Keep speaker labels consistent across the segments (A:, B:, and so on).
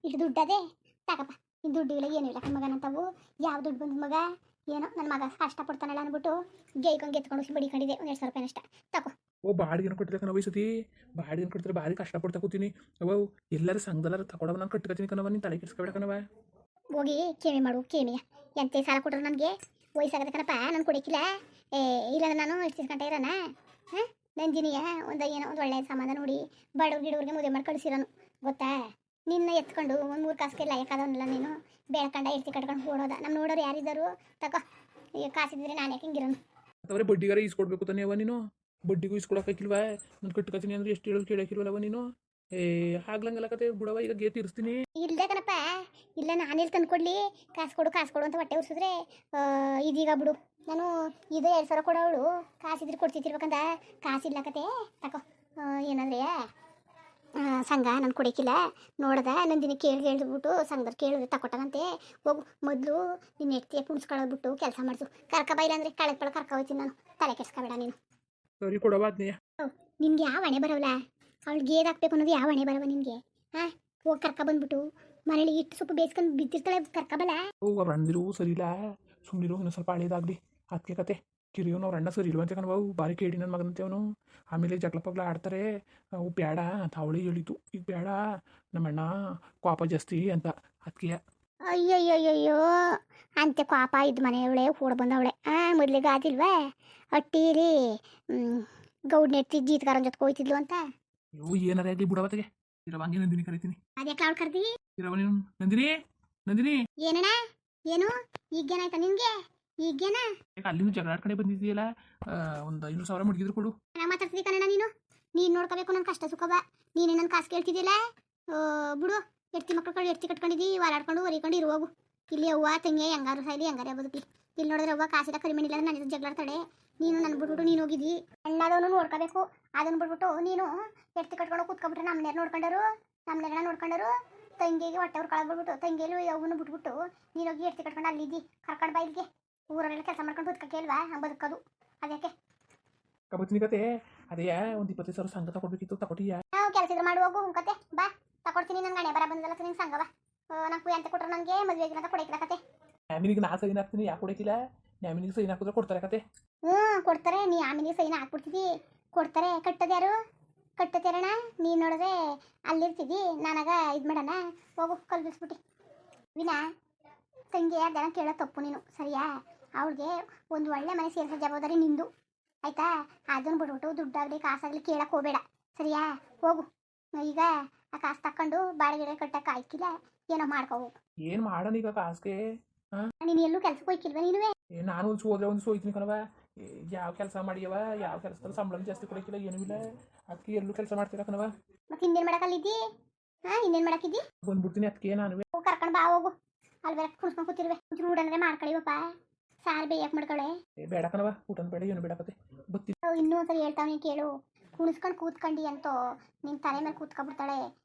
A: ಇಷ್ಟು ದುಡ್ಡದೆ ತಗಪ್ಪ. ಇನ್ನು ದುಡ್ಡಿಲ್ಲ ಏನು ಇಲ್ಲ ಮಗನಂತವು. ಯಾವ ದುಡ್ಡು ಬಂದ ಮಗ ಏನೋ ನನ್ನ ಮಗ ಕಷ್ಟಪಡ್ತಾನಲ್ಲ ಅಂದ್ಬಿಟ್ಟು ಗೇಯ್ಕೊಂಡು ಎತ್ಕೊಂಡು ಬಡಿಕೊಂಡಿದೆ 1,200 ರೂಪಾಯಿ ಅಷ್ಟ ತಗೋ.
B: ಓ ಬಾಡಿಗೆನ ಕಟ್ಟಿದ್ರೆ ಕಣವ ಈ ಸತಿ ಬಾಡಿಗೆನ ಕಟ್ಟಿದ್ರೆ ಭಾರಿ ಕಷ್ಟಪಡ್ತಾ ಕೂತೀನಿ. ಅವ್ವ ಎಲ್ಲರೂ ಸಂಘದಲ್ಲಾರು ತಗೊಳವ ನಾನು ಕಟ್ಕೊತೀನಿ ಕಣವ, ನೀನು ತಲೆ ಕೆಡಿಸ್ಕೊಬೇಡ ಕಣವ.
A: ಹೋಗಿ ಕೇಮೆ ಮಾಡು ಕೇಮಿಯ. ಎಂತೆ ಸಾಲ ಕೊಟ್ರು ನನಗೆ ವಯಸ್ಸಾಗದೆ ಕಣಪ್ಪ, ನಾನು ಕೊಡಕ್ಕಿಲ್ಲ. ಇಲ್ಲ ನಾನು ಇರ್ತಿಸ್ಕೊಂಡೆ ಇರೋಣ. ಹಾಂ ನಂದಿನಿಯ ಒಂದು ಏನೋ ಒಂದು ಒಳ್ಳೆಯ ಸಂಬಂಧ ನೋಡಿ ಬಡವ್ರ ಗಿಡವ್ರಿಗೆ ಮದುವೆ ಮಾಡಿ ಕಳಿಸಿರೋನು ಗೊತ್ತಾ. ನಿನ್ನ ಎತ್ಕೊಂಡು ಒಂದು 3 ಕಾಸಿಗೆ ಲಾಯಕ್ಕಾದವನಲ್ಲ ನೀನು. ಬೆಳ್ಕಂಡ ಇರ್ತಿ ಕಟ್ಕೊಂಡು ಓಡೋದ. ನಮ್ಮ ನೋಡೋರು ಯಾರಿದ್ದಾರು ತಗೋ. ಈಗ ಕಾಸಿದ್ರೆ ನಾನು ಯಾಕೆ ಹಿಂಗಿರೋನು.
B: ಅಥವಾ ಬಡ್ಡಿಗಾರ ಈಸ್ಕೊಡ್ಬೇಕು ತಾನೇ ಅವ ನೀನು. ಬಡ್ಡಿಗೂ ಈಸ್ಕೊಳಕ್ಕಿಲ್ವಾ, ನಾನು ಕಟ್ಕೊತೀನಿ ಅಂದ್ರೆ ಎಷ್ಟು ಹೇಳೋದು ಕೇಳಕ್ಕಿಲ್ವಲ್ಲವ ನೀನು. ಆಗ್ಲಂಗಲ್ಲ ಕತೆ ಬಿಡವ, ಈಗ ಗೇ ತೀರಿಸ್ತೀನಿ.
A: ಇಲ್ಲದೆ ಕಣಪ್ಪ, ಇಲ್ಲ ನಾನೆಲ್ಲಿ ತಂದು ಕೊಡಲಿ. ಕಾಸು ಕೊಡು ಅಂತ ಹೊಟ್ಟೆ ಉರ್ಸಿದ್ರೆ ಇದೀಗ ಬಿಡು. ನಾನು ಇದು 2,000 ಕೊಡೋವಳು ಕಾಸಿದ್ರೆ ಕೊಡ್ತಿರ್ಬೇಕಂತ ಕಾಸಿಲ್ಲ ಕತೆ ತಗೋ. ಏನಂದ್ರೆ ಸಂಘ ನಾನು ಕೊಡೋಕ್ಕಿಲ್ಲ ನೋಡ್ದ ನಂದಿನ ಕೇಳ್ಬಿಟ್ಟು ಸಂಘದಲ್ಲಿ ಕೇಳಿದ್ರೆ ತಗೊಟ್ಟಂತೆ. ಹೋಗು ಮೊದಲು ನಿನ್ನ ಎಡ್ತಿಯ ಕುಣಿಸ್ಕೊಳ್ಳೋದ್ಬಿಟ್ಟು ಕೆಲಸ ಮಾಡಿಸು. ಕರ್ಕ ಬೈಲ ಅಂದರೆ ಕಳೆದ ಪಳ ಕರ್ಕ ಹೋಯ್ತೀನಿ ನಾನು. ತಲೆ ಕೆಡ್ಸ್ಕೊಬೇಡ ನೀನು.
B: ಸರಿ ಕೊಡವ ಅದನ್ನೇ.
A: ನಿನ್ಗೆ ಯಾವ ಹಣೆ ಬರವಲ್ಲ, ಅವಳು ಗೇದ್ ಹಾಕ್ಬೇಕು ಅನ್ನೋದು ಯಾವ ಹಣೆ ಬರವ ನಿನಗೆ. ಹಾಂ ಹೋಗಿ ಕರ್ಕ ಬಂದ್ಬಿಟ್ಟು ಮನೇಲಿ ಇಟ್ಟು ಸ್ವಲ್ಪ ಬೇಯಿಸ್ಕೊಂಡು ಬಿದ್ದಿರ್ತಾಳೆ ಕರ್ಕಬಲ್ಲ.
B: ಅವ್ರ ಅಣ್ಣದಿರು ಸರಿ ಇಲ್ಲ, ಸುಮ್ಮನಿರು ಇನ್ನೂ ಸ್ವಲ್ಪ ಹಳೇದಾಗಲಿ. ಅದಕ್ಕೆ ಕತೆ ಕಿರಿಯೋನು ಅವ್ರ ಅಣ್ಣ ಸರಿ ಇಲ್ವಂತೆ ಕಣವ, ಭಾರಿ ಕೇಳಿ ನನ್ನ ಮಗನಂತೆ ಅವನು. ಆಮೇಲೆ ಜಗಳ ಪಗ್ಲ ಆಡ್ತಾರೆ, ಅವು ಬೇಡ ಅಂತ ಅವಳೇ ಹೇಳಿತು. ಈಗ ಬೇಡ ನಮ್ಮಣ್ಣ ಕೋಪ ಜಾಸ್ತಿ ಅಂತ ಅದಕ್ಕೆ.
A: ಅಯ್ಯಯ್ಯಯ್ಯೋ ಅಂತೆ ಪಾಪ ಇದ್ದು ಮನೆಯವಳೆ ಕೂಡ ಬಂದವಳೆ. ಮೊದಲಿಗೆ ಆದಿಲ್ವಾ ಅಟ್ಟೀರಿ ಗೌಡ್ನೆತ್ತಿ ಜೀತಗಾರನ ಜೊತೆ ಹೋಯ್ತಿದ್ಲು ಅಂತ.
B: ಇವು ಏನಾರೇ ಆಗಲಿ ಬಿಡವತ್ತಿಗೆ ಇರವ, ಹಂಗೆ ನಂದಿನಿ ಕರಿತೀನಿ.
A: ಅದ್ಯಾಕೆ ಅವ್ಳು ಕರ್ದಿ
B: ಇರವ ನೀನು. ನಂದಿನಿ ನಂದಿನಿ
A: ಏನಣ್ಣ ಏನು ಈಗೇನಾಯ್ತಾ ನಿನ್ಗೆ ಈಗೇನ?
B: ಅಲ್ಲಿಂದ ಜಗಳ ಆಡ್ಕಡೆ ಬಂದಿದ್ದೀಯಲ್ಲ, ಒಂದು 500,000 ಮುಡ್ಗಿದ್ರು ಕೊಡು.
A: ನಾನು ಮಾತಾಡ್ತಿದ್ದಿ ಕಣ ನೀನು ನೋಡ್ಕೋಬೇಕು ನನ್ನ ಕಷ್ಟ ಸುಖವ. ನೀನೇ ನನ್ನ ಕಾಸು ಕೇಳ್ತಿದ್ದಿಲ್ಲ ಬಿಡು. ಎಡ್ತಿ ಮಕ್ಕಳು ಎಡ್ತಿ ಕಟ್ಕೊಂಡಿದ್ದಿ ವಾರಾಡ್ಕೊಂಡು ಹೊರಿಕೊಂಡು ಇರುವಾಗು. ಇಲ್ಲಿ ಅವ್ವ ತಂಗಿ ಹೆಂಗಾರು ಸಾಯ್ಲಿ ಹೆಂಗಾರೇ ಬದುಕಿ. ಇಲ್ಲಿ ನೋಡಿದ್ರೆ ಅವ್ವ ಕಾಸಿದ ಕರಿಮಣಿಲ್ಲ ನನ್ನ ಜಗಳಾಡ್ತಾಳೆ. ನೀನು ನನ್ನ ಬಿಟ್ಬಿಟ್ಟು ನೀನು ಹೋಗಿದ್ದಿ. ಅಣ್ಣದವನು ನೋಡ್ಕೋಬೇಕು, ಅದನ್ನು ಬಿಟ್ಬಿಟ್ಟು ನೀನು ಎಡ್ತಿ ಕಟ್ಕೊಂಡು ಕೂತ್ಕೊಬಿಟ್ರೆ ನಮ್ಮನೇರು ನೋಡ್ಕೊಂಡರು. ತಂಗಿಗೆ ಹೊಟ್ಟೆ ಅವ್ರು ಕಳ್ಬಿಟ್ಬಿಟ್ಟು ತಂಗಿಯಲ್ಲಿ ಅವನು ಬಿಟ್ಬಿಟ್ಟು ನೀನು ಹೋಗಿ ಎಡ್ತಿ ಕಟ್ಕೊಂಡು ಅಲ್ಲಿದ್ದಿ. ಕರ್ಕೊಂಡು ಬಾ ಇಲ್ಲಿಗೆ. ಊರಲ್ಲೆಲ್ಲ ಕೆಲಸ ಮಾಡ್ಕೊಂಡು ಬದುಕಲ್ವಾ ಹಂಗೆ ಬದುಕೋದು. ಅದಕ್ಕೆ
B: ಕಬತ್ತೀನಿ ಕತೆ ಅದೇ ಒಂದು 25,000 ಸಂಘ ತಗೊಡ್ಬೇಕಿತ್ತು, ತಗೊಟ್ಟಿಯಾ?
A: ನಾವು ಕೆಲಸ ಇದ್ರೆ ಮಾಡುವಾಗು ಕತೆ ಬಾ ತಗೊಡ್ತೀನಿ. ನನ್ನ ಗಣೆ ಬರ ಬಂದಲ್ಲ ನಿನ್ನ ಸಂಘವ. ನಂಗೆ ಅಂತ ಕೊಟ್ಟರು ನನಗೆ ಮದುವೆ ಆಗಿಲ್ಲ ಅಂತ ಕೊಡಕ್ಕಿಲ್ಲ ಕತೆ.
B: ನ್ಯಾಮಿನಿಗೆ ನಾ ಸೈನ್ ಹಾಕ್ತೀನಿ, ಯಾಕೆ ಕೊಡಕ್ಕಿಲ್ಲ? ನ್ಯಾಮಿನಿಗೆ ಸೈನ್ ಹಾಕಿದ್ರೆ ಕೊಡ್ತಾರೆ ಕತೆ.
A: ಕೊಡ್ತಾರೆ. ನೀ ಆಮೇಲೆ ಸೈನ್ ಹಾಕ್ಬಿಡ್ತಿದ್ದಿ ಕೊಡ್ತಾರೆ. ಕಟ್ಟದ್ಯಾರಣ ನೀನು ನೋಡಿದ್ರೆ ಅಲ್ಲಿರ್ತಿದ್ದಿ. ನನಗ ಇದು ಮಾಡೋಣ ಹೋಗು ಕಲ್ಬಿಸ್ಬಿಟ್ಟು. ವಿನಾ ತಂಗಿ ಅದನ್ನ ಕೇಳೋ ತಪ್ಪು ನೀನು ಸರಿಯಾ. ಅವಳಿಗೆ ಒಂದು ಒಳ್ಳೆ ಮನೆ ಸೇರಿಸೋ ಜವಾಬ್ದಾರಿ ನಿಂದು ಆಯ್ತಾ. ಅದನ್ನು ಬಿಟ್ಬಿಟ್ಟು ದುಡ್ಡಾಗಲಿ ಕಾಸಾಗಲಿ ಕೇಳಕ್ಕೆ ಹೋಗಬೇಡ ಸರಿಯಾ. ಹೋಗು ಈಗ ಆ ಕಾಸು ತಕೊಂಡು ಬಾಡಿಗೆ ಕಟ್ಟಕ್ಕೆ ಆಯ್ಕಿಲ್ಲ ಏನೋ ಮಾಡ್ಕೋವು.
B: ಏನು ಮಾಡೋಣ ಈಗ ಕಾಸಿಗೆ?
A: ನೀನು ಎಲ್ಲೂ ಕೆಲ್ಸಕ್ಕೆ ಹೋಯ್ಕಿಲ್ವ ನೀನುವೇ?
B: ನಾನು ಒಂದು ಹೋದ್ರೆ ಒಂದು ಹೋಯ್ತೀನಿ ಕಣವ. ಯಾವ ಕೆಲಸ ಮಾಡಿಯವ, ಯಾವ ಕೆಲಸದಲ್ಲಿ ಸಂಬಳ ಜಾಸ್ತಿ ಕೊಡಕ್ಕಿಲ್ಲ ಏನೂ ಇಲ್ಲ. ಅದಕ್ಕೆ ಎಲ್ಲೂ ಕೆಲಸ ಮಾಡ್ತೀರ ಕಣವ.
A: ಮತ್ತೆ ಇನ್ನೇನು ಮಾಡಕ್ಕಲ್ಲಿದ್ದಿ? ಇನ್ನೇನು ಮಾಡಕ್ಕಿದ್ದಿ?
B: ಬಂದ್ಬಿಡ್ತೀನಿ ಅದಕ್ಕೆ ನಾನು.
A: ಕರ್ಕೊಂಡು ಬಾ ಹೋಗು. ಅಲ್ಲಿ ಬೇರೆ ಕುಡ್ಸ್ಕೊಂಡು ಕೂತಿರುವೆ. ಒಂಚೂರು ಊಟ ಅಂದ್ರೆ ಮಾಡ್ಕೊಳ್ಳಿವಪ್ಪ. ಸಾರು ಬೇಯಕ್ಕೆ ಮಾಡ್ಕೊಳ್ಳೆ.
B: ಬೇಡ ಕಣವ, ಊಟನ ಬೇಡ ಏನು ಬೇಡ ಕತೆ ಬತ್ತಿ.
A: ಇನ್ನೂ ಒಂದ್ಸರಿ ಹೇಳ್ತಾವ್ ನೀನು ಕೇಳು. ಕುಣಿಸ್ಕೊಂಡು ಕೂತ್ಕೊಂಡು ಅಂತೋ ನಿನ್ನ ತಲೆ ಮೇಲೆ ಕೂತ್ಕೊಬಿಡ್ತಾಳೆ.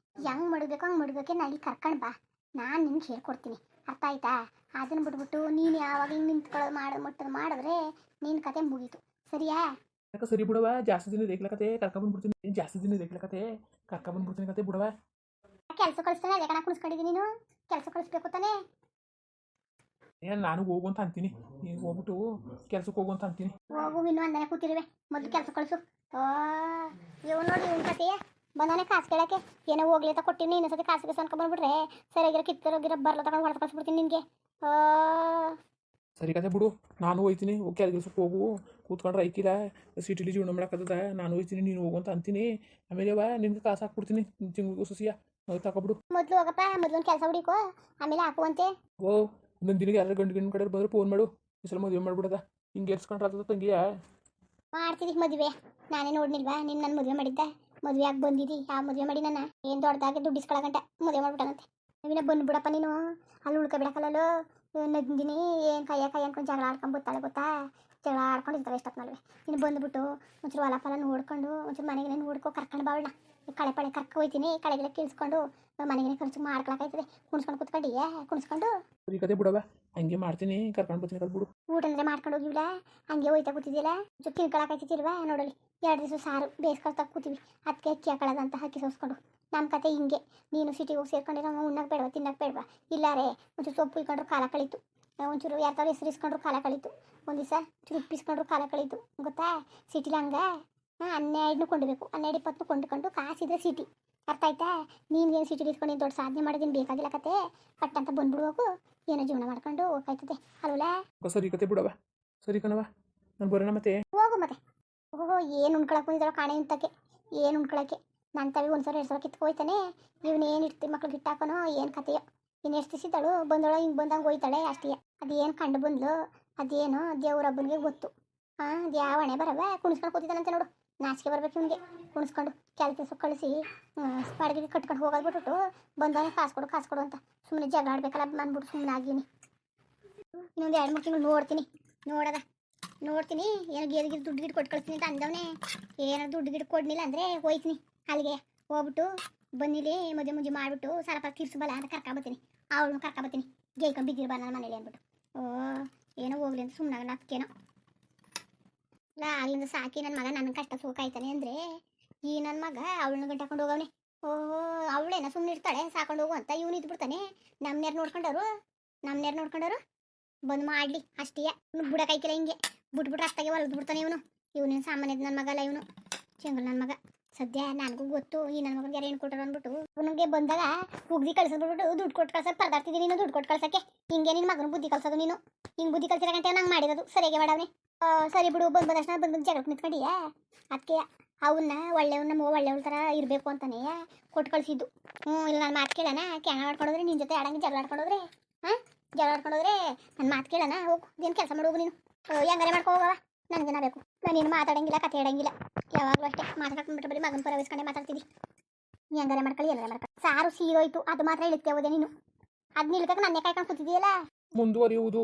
A: ಹೆಂಗೆ ಮಾಡಬೇಕು ಹಂಗೆ ಮಾಡಬೇಕೆ. ನಾನು ಕರ್ಕೊಂಡು ಬಾ, ನಾನು ನಿನ್ಗೆ ಹೇಳ್ಕೊಡ್ತೀನಿ ಅರ್ಥ ಆಯ್ತಾ. ಅದನ್ನು ಬಿಟ್ಬಿಟ್ಟು ನೀನು ಯಾವಾಗ ಹಿಂಗೆ ನಿಂತ್ಕೊಳ್ಳೋದು ಮುಟ್ಟೋದು ಮಾಡಿದ್ರೆ ನಿನ್ನ ಕತೆ ಮುಗೀತು ಸರಿಯಾ.
B: ಯಾಕೆ ಸರಿ ಬಿಡವ, ಜಾಸ್ತಿ ದಿನ ರೇಗ್ಲಕತೆ ಕರ್ಕೊಂಡ್ಬಂದ್ಬಿಡ್ತೀನಿ. ಜಾಸ್ತಿ ದಿನ ರೇಗ್ಲಕತೆ ಕರ್ಕೊಂಡ್ಬಂದ್ಬಿಡ್ತೀನಿ ಕತೆ ಬಿಡವ.
A: ಕೆಲಸ ಕಳಿಸ್ತಾನೆ ಅದೇ ಕಣ ಕುಣಿಸ್ಕೊಂಡಿದ್ದೀನಿ ನೀನು. ಕೆಲಸ ಕಳಿಸ್ಬೇಕು ತಾನೇ.
B: ನಾನು ಹೋಗು ಅಂತ ಅಂತೀನಿ, ನೀನು ಹೋಗ್ಬಿಟ್ಟು ಕೆಲ್ಸಕ್ಕೆ ಹೋಗು ಅಂತ ಅಂತೀನಿ.
A: ಹೋಗು ಇನ್ನೂ ಅಂದಾನೆ ಕೂತಿರುವೆ. ಮೊದಲು ಕೆಲಸ ಕಳಿಸು. ಇವ್ ನೋಡಿ ಇವ್ನ ಕತೆಯ ಬಂದಾನೆ ಕಾಸು ಕೇಳಕ್ಕೆ. ಏನೋ ಹೋಗ್ಲಿ ಅಂತ ಕೊಟ್ಟಿನಿ. ಇನ್ನೊಂದ್ಸತಿ ಕಾಸಿಗೆ ಅನ್ಕೊಂಡ್ಬಂದ್ಬಿಟ್ರೆ ಸರಿಯಾಗಿರೋ ಕಿತ್ತರೋಗಿರೋ ಬರ್ಲ ತಗೊಂಡು ಹೊಡೆದು ಕಳಿಸ್ಬಿಡ್ತೀನಿ ನಿನಗೆ.
B: ಸರಿ ಕತೆ ಬಿಡು, ನಾನು ಹೋಯ್ತೀನಿ. ಹೋಗಿ ಕೆಲಸಕ್ಕೆ ಹೋಗು, ಕೂತ್ಕೊಂಡ್ರೆ ಐಕಿಲ್ಲ. ಸಿಟಿಲಿ ಜೀವನ ಮಾಡೋಕ್ಕದ. ನಾನು ಹೋಯ್ತೀನಿ, ನೀನು ಹೋಗು ಅಂತ ಅಂತೀನಿ. ಆಮೇಲೆ ನಿನ್ಗೆ ಕಾಸು ಹಾಕ್ಬಿಡ್ತೀನಿ ತಿಂಗ್ಳಿಗೂ ಸಸಿಯ ತಗೊಬಿಡು.
A: ಮೊದಲು ಹೋಗಪ್ಪ, ಮೊದಲು ಒಂದು ಕೆಲಸ ಹುಡುಕೋ ಆಮೇಲೆ ಹಾಕುವಂತೆ.
B: ಓ ನಂದಿನಿಗೆ ಯಾರು ಗಂಡು ಕಡೆ ಬಂದ್ರೆ ಫೋನ್ ಮಾಡು. ಈ ಸಲ ಮದುವೆ ಮಾಡ್ಬಿಡದ. ಹಿಂಗೆ ಎರ್ಸ್ಕೊಂಡ್ರೆ ತಂಗಿಯ
A: ಮಾಡ್ತಿದ್ದಿ ಮದುವೆ. ನಾನೇ ನೋಡ್ನಿಲ್ವಾ ನಿನ್ನ ನನ್ನ ಮದುವೆ ಮಾಡಿದ್ದೆ. ಮದುವೆ ಆಗಿ ಬಂದಿದ್ದಿ. ಯಾವ ಮದುವೆ ಮಾಡಿ ನನ್ನ ಏನು ದೊಡ್ಡದಾಗಿ ದುಡ್ಡು ಇಸ್ಕೊಳಗಂಟ ಮದುವೆ ಮಾಡ್ಬಿಟ್ಟನಂತೆ. ನೀವಿನ ಬಂದ್ಬಿಡಪ್ಪ ನೀನು. ಅಲ್ಲಿ ಉಳ್ಕೊಬಿಡಕಲ್ಲೋ ನಂದಿನಿ. ಏನು ಕೈಯ ಅನ್ಕೊಂಡು ಜಗಳ ಆಡ್ಕೊಂಡು ಬರ್ತಾಳೆ ಗೊತ್ತಾ. ಜಗಳ ಆಡ್ಕೊಂಡು ಇರ್ತಾರೆ ಎಷ್ಟೊತ್ತಿನಲ್ವೇ. ನೀನು ಬಂದುಬಿಟ್ಟು ಒಂಚೂರು ಹೊಲ ಫಲ ನೋಡ್ಕೊಂಡು ಒಂಚೂರು ಮನೆಗೆ ನೋಡ್ಕೊ ಕರ್ಕೊಂಡು ಬಾವಳ. ಕಳೆ ಪಳೆ ಕರ್ಕೊ ಹೋಯ್ತೀನಿ ಕಳೆಗೆಲ್ಲ ಕೀಳ್ಸ್ಕೊಂಡು ಮನೆಗೆ ಖರ್ಚು ಮಾಡ್ಕೊಳಕಾಯ್ತದೆ ಕುಣಿಸ್ಕೊಂಡು ಕೂತ್ಕೊಂಡಿಯೇ ಕುಣಿಸ್ಕೊಂಡು
B: ಸರಿ ಕತೆ ಬಿಡವ ಹಂಗೆ ಮಾಡ್ತೀನಿ ಕರ್ಕೊಂಡು ಬರ್ತೀನಿ ಕಲ್ ಬಿಡು.
A: ಊಟ ಅಂದ್ರೆ ಮಾಡ್ಕೊಂಡು ಹೋಗಿಲ್ಲ ಹಂಗೆ ಹೋಯ್ತಾ ಕೂತಿದ್ದಿಲ್ಲ ತಿನ್ಕೊಳಕಾಯ್ತಿಲ್ವಾ ನೋಡಲಿ 2 ದಿವಸ ಸಾರು ಬೇಯಿಸ್ಕೊಳ್ತಾ ಕೂತೀವಿ ಅದಕ್ಕೆ ಅಕ್ಕಿ ಹಾಕೊಳ್ಳೋದಂತ ಹಾಕಿ ಸೋಸ್ಕೊಂಡು ನಮ್ಮ ಕತೆ ಹಿಂಗೆ ನೀನು ಸಿಟಿಗೆ ಹೋಗಿ ಸೇರ್ಕೊಂಡಿರೋ ಉಣ್ಣಕ್ಕೆ ಬೇಡವಾ ತಿನ್ನಕ್ಕೆ ಬೇಡವಾ ಇಲ್ಲಾರೆ ಒಂಚೂರು ಸೊಪ್ಪು ಇಟ್ಕೊಂಡ್ರು ಕಾಲ ಕಳೀತು ಒಂಚೂರು ಯಾರ್ತಾರು ಹೆಸರು ಇಸ್ಕೊಂಡ್ರು ಕಾಲ ಕಳೀತು ಒಂದು ದಿವಸ ಚೂರು ಉಪ್ಪಿಸ್ಕೊಂಡ್ರು ಕಾಲ ಕಳೀತು ಗೊತ್ತಾ ಸಿಟಿಲಿ ಹಂಗೆ 12 ಕೊಂಡ್ಬೇಕು 12-20 ಕೊಂಡ್ಕೊಂಡು ಕಾಸಿದ್ರೆ ಸಿಟಿ ಅರ್ಥ ಆಯ್ತಾ ನೀನ್ಗೇನು ಸಿಟಿಲಿ ಇಸ್ಕೊಂಡು ದೊಡ್ಡ ಸಾಧನೆ ಮಾಡೋದೇನು ಬೇಕಾಗಿಲ್ಲ ಕತೆ ಪಟ್ ಅಂತ ಬಂದ್ಬಿಡ್ಬೇಕು ಏನೋ ಜೀವನ ಮಾಡ್ಕೊಂಡು ಹೋಗ್ತಾಯ್ತದೆ ಅಲ್ವಲ್ಲ.
B: ಸರಿ ಕತೆ ಬಿಡವ ಸರಿ ಕಣವ ನಾನು ಬರೋಣ ಮತ್ತೆ.
A: ಹೋಗು ಮತ್ತೆ ಓಹೋ ಏನು ಉಣ್ಕೊಳಕ್ಕೆ ಬಂದಿದ್ದಾಳೆ ಕಾಣೆ ಇಂತಕ್ಕೆ ಏನು ಉಣ್ಕೊಳಕ್ಕೆ ನನ್ನ ತವಿ 1 ಸಾವಿರ 2 ಸಾವಿರ ಕಿತ್ಕೋಯ್ತಾನೆ ಇವನು ಏನು ಇಡ್ತಿ ಮಕ್ಳಿಗೆ ಇಟ್ಟಾಕೋನೋ ಏನು ಕತೆಯೋ ಇನ್ನು ಎಷ್ಟು ದಿಸಿದ್ದಾಳು ಬಂದೋಳ ಹಿಂಗೆ ಬಂದಂಗೆ ಹೋಯ್ತಾಳೆ ಅಷ್ಟೇ ಅದೇನು ಕಂಡು ಬಂದ್ಲು ಅದೇನು ದೇವ್ರ ಹಬ್ಬನಿಗೆ ಗೊತ್ತು ಅದು ಯಾವ ಹಣೆ ಬರವ ಕುಣಿಸ್ಕೊಂಡು ಕೂತಿದ್ದಾನಂತೆ ನೋಡು ನಾಚಿಕೆ ಬರ್ಬೇಕು ಇವನಿಗೆ ಕುಣಿಸ್ಕೊಂಡು ಕೆಲಸ ಕಳಿಸಿ ಬಾಡಿಗೆ ಕಟ್ಕೊಂಡು ಹೋಗೋದು ಬಿಟ್ಬಿಟ್ಟು ಬಂದವನೇ ಕಾಸು ಕೊಡು ಅಂತ ಸುಮ್ಮನೆ ಜಗಳ ಆಡ್ಬೇಕಲ್ಲ ಬಂದ್ಬಿಟ್ಟು ಸುಮ್ಮನೆ ಆಗೀನಿ ಇನ್ನೊಂದು 2-3 ತಿಂಗಳು ನೋಡ್ತೀನಿ ಏನೋ ಗಿಡ ದುಡ್ಡು ಗಿಡ ಕೊಟ್ಟು ಕಳಿಸ್ತೀನಿ ಅಂತ ಅಂದವನೇ ಏನೋ ದುಡ್ಡು ಗಿಡ ಕೊಡ್ನಿಲ್ಲ ಅಂದರೆ ಹೋಯ್ತೀನಿ ಅಲ್ಲಿಗೆ ಹೋಗ್ಬಿಟ್ಟು ಬಂದಿಲ್ಲಿ ಮದುವೆ ಮಾಡಿಬಿಟ್ಟು ಸಾಲ ತೀರ್ಸಬಲ್ಲ ಅಂತ ಕರ್ಕೊಬತ್ತೀನಿ ಅವಳನ್ನು ಕರ್ಕೊಬತ್ತೀನಿ ಗೇಯ್ಕೊಂಡು ಬಿದ್ದಿರ್ಬಲ್ಲ ನನ್ನ ಮನೇಲಿ ಅಂದ್ಬಿಟ್ಟು ಏನೋ ಹೋಗ್ಲಿ ಅಂತ ಸುಮ್ಮನೆ ಅದಕ್ಕೇನೋ ಇಲ್ಲ ಅಲ್ಲಿಂದ ಸಾಕಿ ನನ್ನ ಮಗ ನನ್ನ ಕಷ್ಟ ಸುಖ ಆಯ್ತಾನೆ ಅಂದರೆ ಈ ನನ್ನ ಮಗ ಅವಳನ್ನ ಗಂಟಾಕೊಂಡು ಹೋಗವನೆ ಓಹೋ ಅವಳೇನ ಸುಮ್ಮನೆ ಇರ್ತಾಳೆ ಸಾಕೊಂಡು ಹೋಗು ಅಂತ ಇವನು ಇದ್ಬಿಡ್ತಾನೆ ನಮ್ಮನ್ಯಾರು ನೋಡ್ಕೊಂಡವರು ಬಂದು ಮಾಡಲಿ ಅಷ್ಟೇ ಬುಡಕಾಯ್ಕಿಲ್ಲ ಹಿಂಗೆ ಬಿಟ್ಬಿಟ್ರೆ ಅಷ್ಟಾಗೆ ಹೊಲ್ದು ಬಿಡ್ತಾನೆ ಇವನೇನು ಸಾಮಾನ್ಯದ ನನ್ನ ಮಗ ಅಲ್ಲ ಇವನು ಚೆಂಗಲ್ ನನ್ನ ಮಗ ಸದ್ಯ ನನಗೂ ಗೊತ್ತು ಈ ನನ್ನ ಮಗನಿಗೆ ಯಾರು ಏನು ಕೊಟ್ಟರು ಅಂದ್ಬಿಟ್ಟು ಅವನಿಗೆ ಬಂದಾಗ ಉಗ್ದಿ ಕಳ್ಸೋದ್ಬಿಟ್ಟು ದುಡ್ಡು ಕೊಟ್ಟು ಕಳ್ಸೋಕೆ ಪರದಾಡ್ತಿದ್ದೀನಿ ನೀನು ದುಡ್ಡು ಕೊಟ್ಟು ಕಳ್ಸೋಕ್ಕೆ ಹಿಂಗೆ ನಿನ್ನ ಮಗನ ಬುದ್ಧಿ ಕಳ್ಸೋದು ನೀನು ಹಿಂಗೆ ಬುದ್ಧಿ ಕಲ್ಸಿರೋ ಗಂಟೆ ನಂಗೆ ಮಾಡಿರೋದು ಸರಿಯಾಗಿ ಮಾಡವನೇ ಸರಿ ಬಿಡು ಬಂದಷ್ಟು ಬಂದು ಜಗಳಕ್ಕೆ ನಿಂತ್ಕೊಂಡಿಯಾ ಅದಕ್ಕೆ ಅವನ್ನ ಒಳ್ಳೆಯವಳ ಥರ ಇರಬೇಕು ಅಂತಾನೆ ಕೊಟ್ಟು ಕಳಿಸಿದ್ದು ಇಲ್ಲ ನನ್ನ ಮಾತು ಕೇಳೋಣ ಕ್ಯಾಣ ಮಾಡ್ಕೊಂಡೋದ್ರೆ ನಿನ್ನ ಜೊತೆ ಆಡಂಗೆ ಜಗಳ ಆಡ್ಕೊಂಡೋದ್ರೆ ನನ್ನ ಮಾತು ಕೇಳೋಣ ಹೋಗು ಏನು ಕೆಲಸ ಮಾಡೋಗು ನೀನು ಹೆಂಗಾರೆ ಮಾಡ್ಕೊ ಹೋಗವ ನನಗೆ ಬೇಕು ನಾನೇನು ಮಾತಾಡಂಗಿಲ್ಲ ಕತೆ ಹೇಳಂಗಿಲ್ಲ ಯಾವಾಗಲೂ ಅಷ್ಟೇ ಮಾತಾಡ್ಕೊಂಡ್ಬಿಟ್ಟು ಬರೀ ಮಗನ ಪರ ವಹಿಸ್ಕೊಂಡೆ ಮಾತಾಡ್ತಿದ್ದಿ ಹೆಂಗಾರೆ ಮಾಡ್ಕೊಳ್ಳಿ ಸಾರು ಸೀರೋಯ್ತು ಅದು ಮಾತ್ರ ಇಳುತ್ತೆ ಹೋದೆ ನೀನು ಅದನ್ನ ಇಳ್ಕಕ್ಕೆ ನನ್ನೇ ಕಾಯ್ಕೊಂಡು ಕೂತಿದ್ದೀಯಲ್ಲ
B: ಮುಂದುವರಿಯುವುದು